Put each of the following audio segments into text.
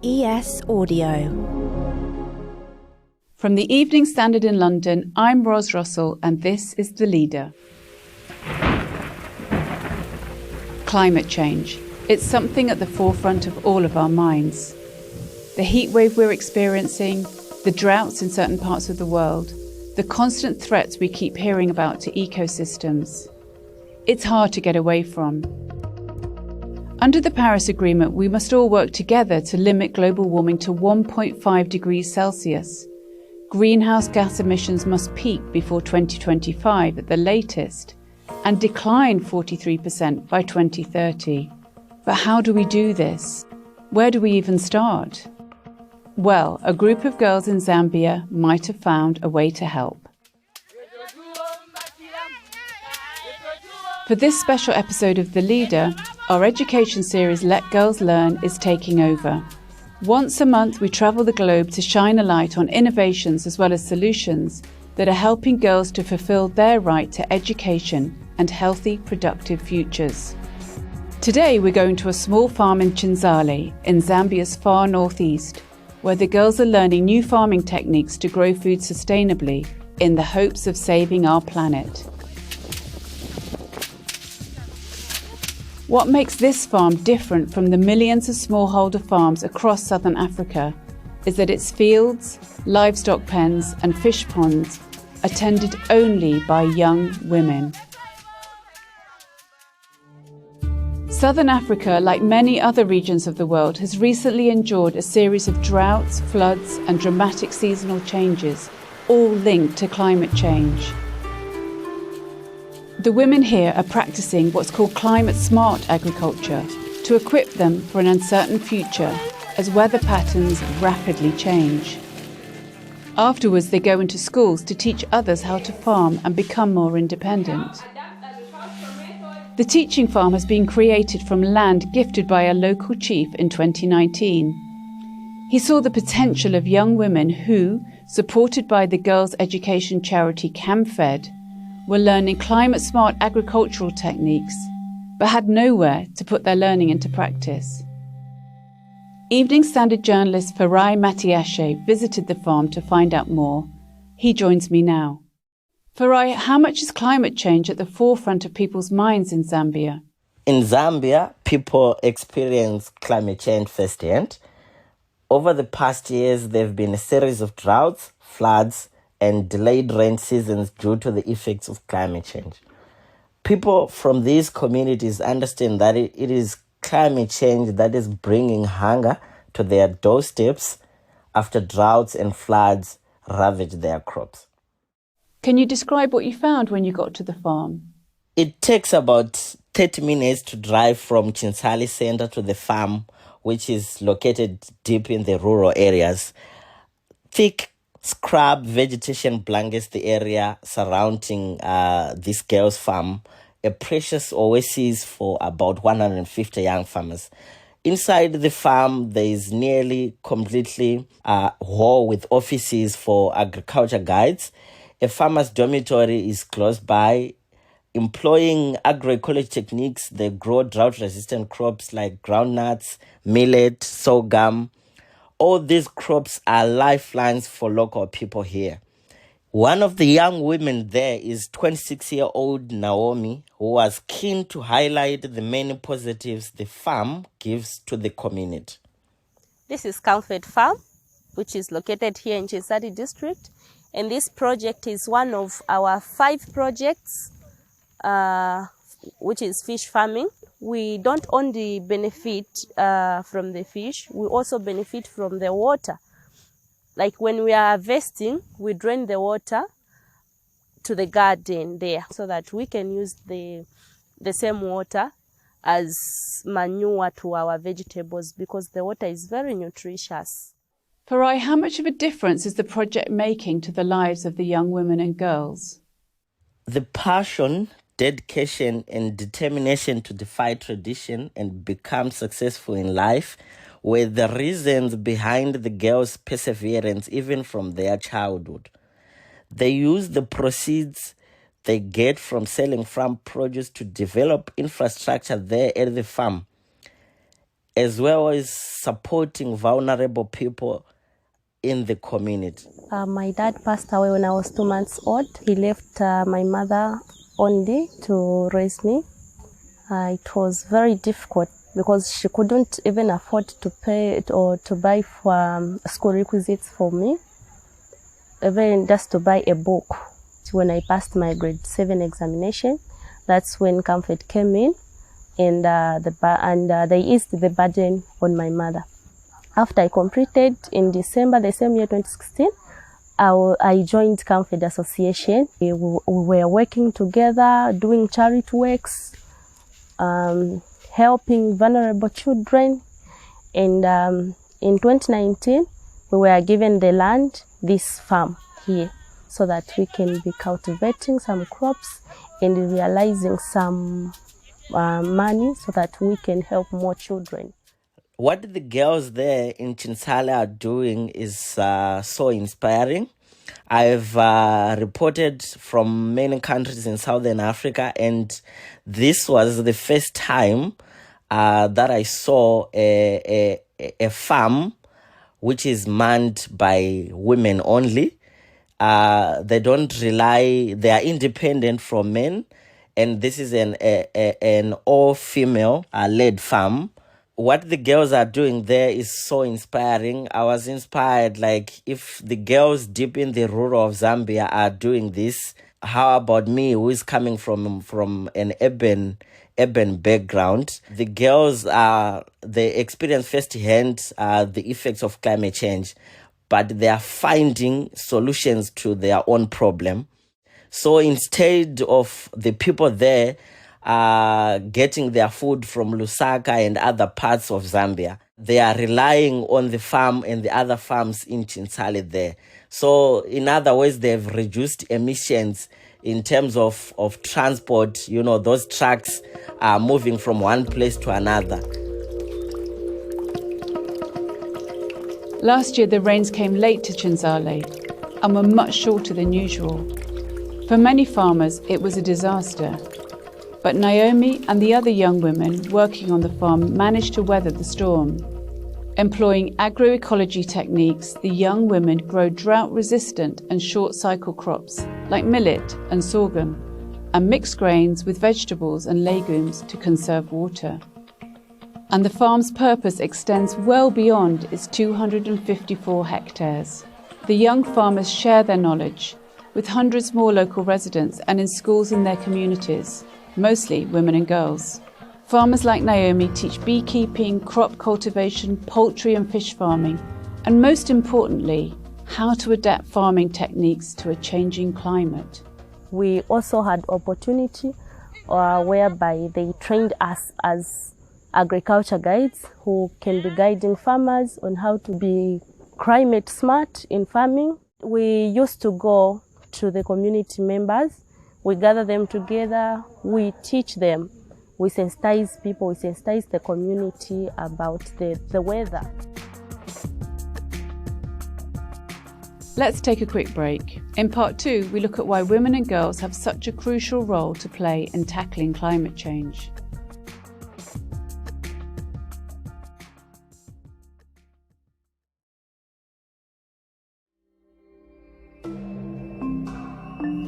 ES Audio. From the Evening Standard in London, I'm Ros Russell and this is The Leader. Climate change. It's something at the forefront of all of our minds. The heat wave we're experiencing, the droughts in certain parts of the world, the constant threats we keep hearing about to ecosystems. It's hard to get away from. Under the Paris Agreement, we must all work together to limit global warming to 1.5 degrees Celsius. Greenhouse gas emissions must peak before 2025 at the latest and decline 43% by 2030. But how do we do this? Where do we even start? Well, a group of girls in Zambia might have found a way to help. For this special episode of The Leader, our education series Let Girls Learn is taking over. Once a month, we travel the globe to shine a light on innovations as well as solutions that are helping girls to fulfill their right to education and healthy, productive futures. Today, we're going to a small farm in Chinsali, in Zambia's far northeast, where the girls are learning new farming techniques to grow food sustainably in the hopes of saving our planet. What makes this farm different from the millions of smallholder farms across southern Africa is that its fields, livestock pens and fish ponds are tended only by young women. Southern Africa, like many other regions of the world, has recently endured a series of droughts, floods and dramatic seasonal changes, all linked to climate change. The women here are practicing what's called climate-smart agriculture to equip them for an uncertain future as weather patterns rapidly change. Afterwards, they go into schools to teach others how to farm and become more independent. The teaching farm has been created from land gifted by a local chief in 2019. He saw the potential of young women who, supported by the girls' education charity CamFed, were learning climate-smart agricultural techniques, but had nowhere to put their learning into practice. Evening Standard journalist Farai Matiashe visited the farm to find out more. He joins me now. Farai, how much is climate change at the forefront of people's minds in Zambia? In Zambia, people experience climate change firsthand. Over the past years, there have been a series of droughts, floods, and delayed rain seasons due to the effects of climate change. People from these communities understand that it is climate change that is bringing hunger to their doorsteps after droughts and floods ravage their crops. Can you describe what you found when you got to the farm? It takes about 30 minutes to drive from Chinsali Center to the farm, which is located deep in the rural areas. Thick scrub vegetation blankets the area surrounding this girls' farm, a precious oasis for about 150 young farmers. Inside the farm, there is nearly completely a hall with offices for agriculture guides. A farmer's dormitory is close by. Employing agroecology techniques, they grow drought-resistant crops like groundnuts, millet, sorghum. All these crops are lifelines for local people here. One of the young women there is 26-year-old Naomi, who was keen to highlight the many positives the farm gives to the community. This is CamFed Farm, which is located here in Chinsali district. And this project is one of our 5 projects, which is fish farming. We don't only benefit from the fish, we also benefit from the water. Like when we are harvesting, we drain the water to the garden there so that we can use the same water as manure to our vegetables because the water is very nutritious. Farai, how much of a difference is the project making to the lives of the young women and girls? The passion, dedication and determination to defy tradition and become successful in life were the reasons behind the girls' perseverance even from their childhood. They use the proceeds they get from selling farm produce to develop infrastructure there at the farm. as well as supporting vulnerable people in the community. My dad passed away when I was 2 months old. He left my mother only to raise me. It was very difficult because she couldn't even afford to pay or to buy for school requisites for me, even just to buy a book. When I passed my grade 7 examination, that's when Comfort came in, and they eased the burden on my mother. After I completed in December the same year, 2016, I joined Comfort Association. We were working together, doing charity works, helping vulnerable children. And in 2019, we were given the land, this farm here, so that we can be cultivating some crops and realizing some money so that we can help more children. What the girls there in Chinsali are doing is so inspiring. I've reported from many countries in Southern Africa, and this was the first time that I saw a farm which is manned by women only. They don't rely, they are independent from men, and this is an all-female led farm. What the girls are doing there is so inspiring. I was inspired, like, if the girls deep in the rural of Zambia are doing this, how about me, who is coming from an urban background? The girls they experience firsthand the effects of climate change, but they are finding solutions to their own problem. So instead of the people there getting their food from Lusaka and other parts of Zambia, they are relying on the farm and the other farms in Chinsali there. So in other words, they've reduced emissions in terms of transport. You know, those trucks are moving from one place to another. Last year, the rains came late to Chinsali and were much shorter than usual. For many farmers, it was a disaster. But Naomi and the other young women working on the farm managed to weather the storm. Employing agroecology techniques, the young women grow drought-resistant and short-cycle crops like millet and sorghum, and mix grains with vegetables and legumes to conserve water. And the farm's purpose extends well beyond its 254 hectares. The young farmers share their knowledge with hundreds more local residents and in schools in their communities, mostly women and girls. Farmers like Naomi teach beekeeping, crop cultivation, poultry and fish farming, and most importantly, how to adapt farming techniques to a changing climate. We also had opportunity whereby they trained us as agriculture guides who can be guiding farmers on how to be climate smart in farming. We used to go to the community members. We gather them together, we teach them, we sensitize people, we sensitize the community about the weather. Let's take a quick break. In part 2, we look at why women and girls have such a crucial role to play in tackling climate change.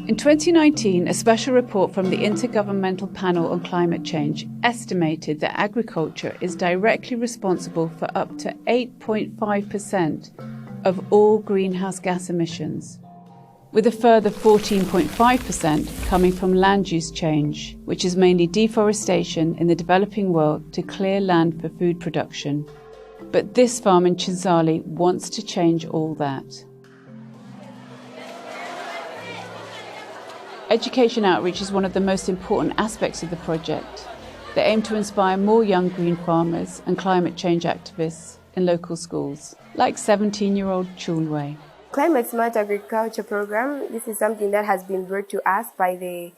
In 2019, a special report from the Intergovernmental Panel on Climate Change estimated that agriculture is directly responsible for up to 8.5% of all greenhouse gas emissions, with a further 14.5% coming from land use change, which is mainly deforestation in the developing world to clear land for food production. But this farm in Chinsali wants to change all that. Education outreach is one of the most important aspects of the project. They aim to inspire more young green farmers and climate change activists in local schools, like 17-year-old Chulwe. Climate Smart Agriculture Program, this is something that has been brought to us by the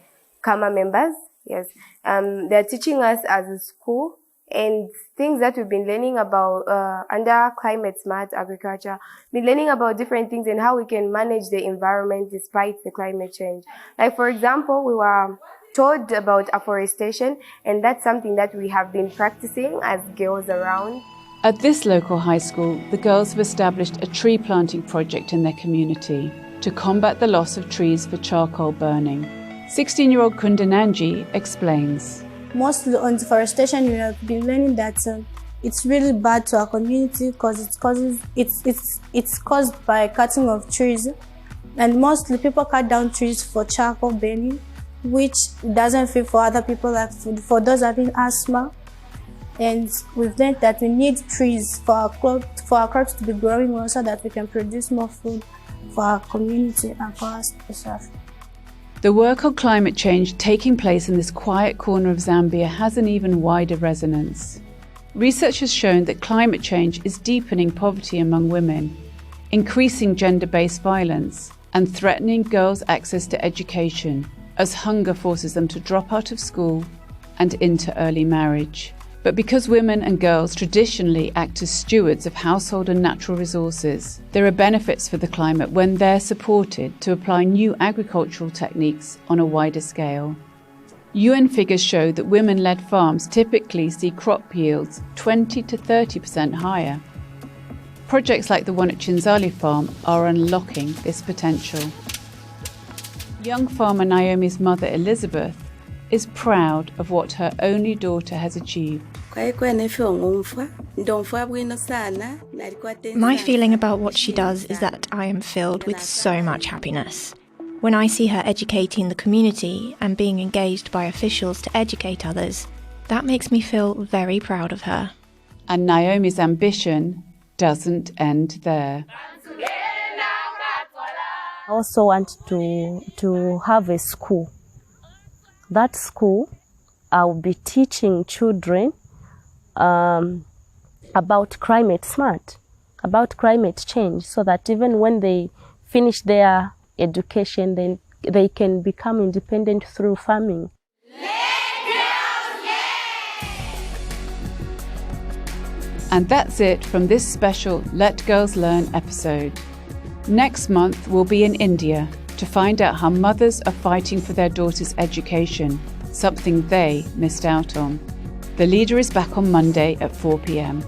KAMA members. Yes, they're teaching us as a school, and things that we've been learning about under Climate Smart Agriculture, been learning about different things and how we can manage the environment despite the climate change. Like, for example, we were told about afforestation, and that's something that we have been practicing as girls around. At this local high school, the girls have established a tree planting project in their community to combat the loss of trees for charcoal burning. 16-year-old Kundananji explains. Mostly on deforestation, we have been learning that it's really bad to our community because it's caused by cutting of trees, and mostly people cut down trees for charcoal burning, which doesn't fit for other people, like for those having asthma. And we've learned that we need trees for our crops to be growing well, so that we can produce more food for our community and for us ourselves. The work on climate change taking place in this quiet corner of Zambia has an even wider resonance. Research has shown that climate change is deepening poverty among women, increasing gender-based violence, and threatening girls' access to education, as hunger forces them to drop out of school and into early marriage. But because women and girls traditionally act as stewards of household and natural resources, there are benefits for the climate when they're supported to apply new agricultural techniques on a wider scale. UN figures show that women-led farms typically see crop yields 20 to 30% higher. Projects like the one at Chinsali farm are unlocking this potential. Young farmer Naomi's mother, Elizabeth, is proud of what her only daughter has achieved. My feeling about what she does is that I am filled with so much happiness. When I see her educating the community and being engaged by officials to educate others, that makes me feel very proud of her. And Naomi's ambition doesn't end there. I also want to have a school. That school, I will be teaching children about climate smart, about climate change, so that even when they finish their education, then they can become independent through farming. And that's it from this special Let Girls Learn episode. Next month we'll be in India to find out how mothers are fighting for their daughters' education, something they missed out on. The Leader is back on Monday at 4 p.m.